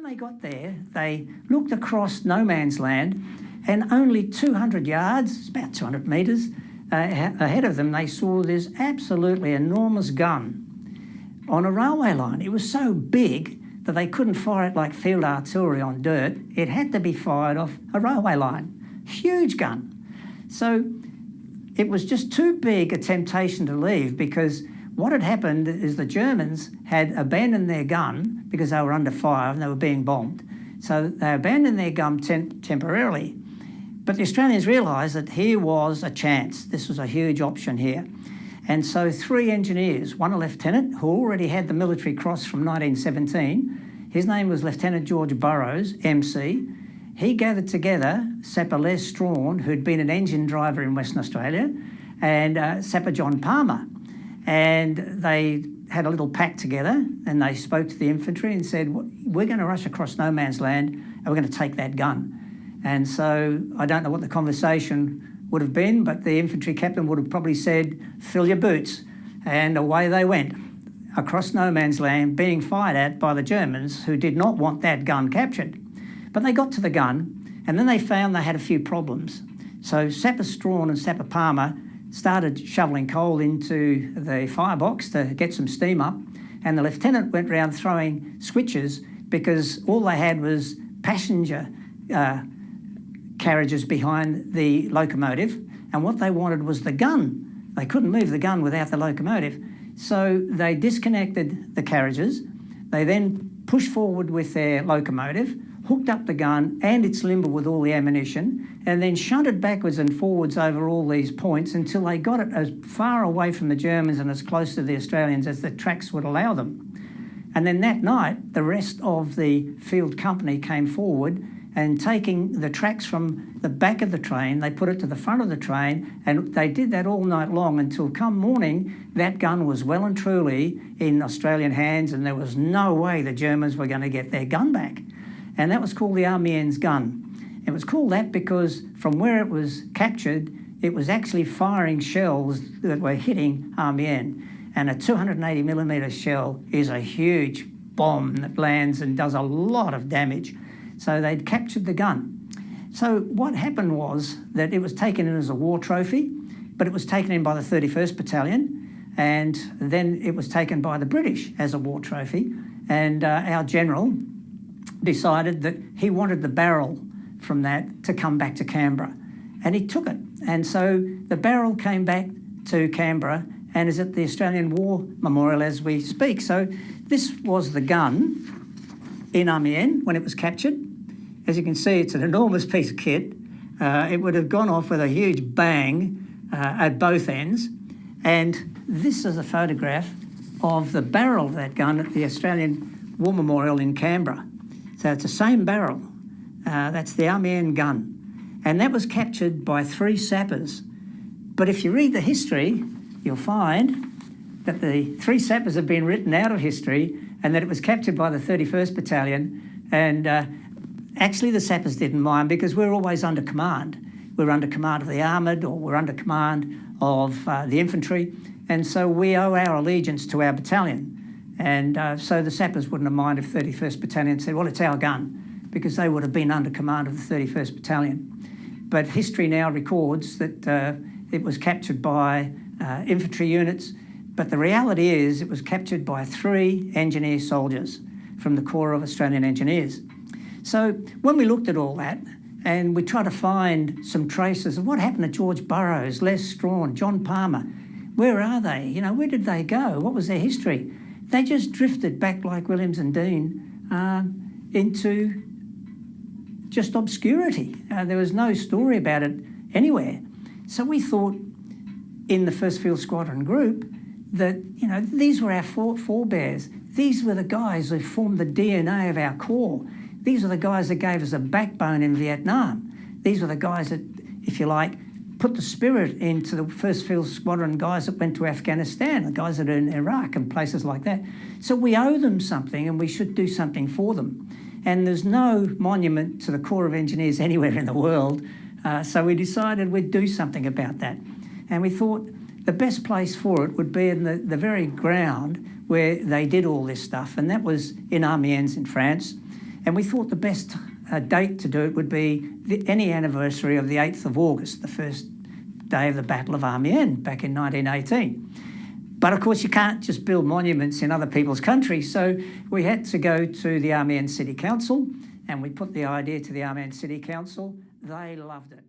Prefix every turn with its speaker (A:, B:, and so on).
A: they got there, they looked across no man's land, and only 200 yards, about 200 metres, ahead of them, they saw this absolutely enormous gun on a railway line. It was so big that they couldn't fire it like field artillery on dirt. It had to be fired off a railway line. Huge gun. So it was just too big a temptation to leave, because what had happened is the Germans had abandoned their gun because they were under fire and they were being bombed. So they abandoned their gun temporarily. But the Australians realised that here was a chance. This was a huge option here. And so 3 engineers, one a lieutenant who already had the Military Cross from 1917. His name was Lieutenant George Burrows, MC. He gathered together Sapper Les Strawn, who'd been an engine driver in Western Australia, and Sapper John Palmer. And they had a little pact together, and they spoke to the infantry and said, we're going to rush across no man's land and we're going to take that gun. And so I don't know what the conversation would have been, but the infantry captain would have probably said, fill your boots. And away they went across no man's land, being fired at by the Germans, who did not want that gun captured. But they got to the gun, and then they found they had a few problems. So Sapper Strawn and Sapper Palmer started shoveling coal into the firebox to get some steam up, and the lieutenant went round throwing switches because all they had was passenger carriages behind the locomotive, and what they wanted was the gun. They couldn't move the gun without the locomotive. So they disconnected the carriages. They then pushed forward with their locomotive, hooked up the gun and its limber with all the ammunition, and then shunted backwards and forwards over all these points until they got it as far away from the Germans and as close to the Australians as the tracks would allow them. And then that night, the rest of the field company came forward, and taking the tracks from the back of the train, they put it to the front of the train, and they did that all night long until come morning, that gun was well and truly in Australian hands, and there was no way the Germans were going to get their gun back. And that was called the Amiens gun. It was called that because from where it was captured, it was actually firing shells that were hitting Amiens. And a 280mm shell is a huge bomb that lands and does a lot of damage. So they'd captured the gun. So what happened was that it was taken in as a war trophy, but it was taken in by the 31st Battalion, and then it was taken by the British as a war trophy. And our general decided that he wanted the barrel from that to come back to Canberra, and he took it. And so the barrel came back to Canberra and is at the Australian War Memorial as we speak. So this was the gun in Amiens when it was captured. As you can see, it's an enormous piece of kit. It would have gone off with a huge bang at both ends. And this is a photograph of the barrel of that gun at the Australian War Memorial in Canberra. So it's the same barrel. That's the Amiens gun. And that was captured by 3 sappers. But if you read the history, you'll find that the 3 sappers have been written out of history, and that it was captured by the 31st Battalion. And actually the sappers didn't mind, because we're always under command. We're under command of the armoured, or we're under command of the infantry. And so we owe our allegiance to our battalion. And so the sappers wouldn't have minded if 31st Battalion said, well, it's our gun, because they would have been under command of the 31st Battalion. But history now records that it was captured by infantry units, but the reality is it was captured by 3 engineer soldiers from the Corps of Australian Engineers. So when we looked at all that, and we tried to find some traces of what happened to George Burrows, Les Strawn, John Palmer, where are they? You know, where did they go? What was their history? They just drifted back like Williams and Dean into just obscurity. There was no story about it anywhere. So we thought in the 1st Field Squadron group that, you know, these were our forebears. These were the guys who formed the DNA of our corps. These were the guys that gave us a backbone in Vietnam. These were the guys that, if you like, put the spirit into the 1st Field Squadron guys that went to Afghanistan, the guys that are in Iraq and places like that. So we owe them something, and we should do something for them. And there's no monument to the Corps of Engineers anywhere in the world, so we decided we'd do something about that. And we thought the best place for it would be in the very ground where they did all this stuff, and that was in Amiens in France. And we thought the best date to do it would be any anniversary of the 8th of August, the first day of the Battle of Amiens back in 1918. But of course, you can't just build monuments in other people's countries. So we had to go to the Amiens City Council, and we put the idea to the Amiens City Council. They loved it.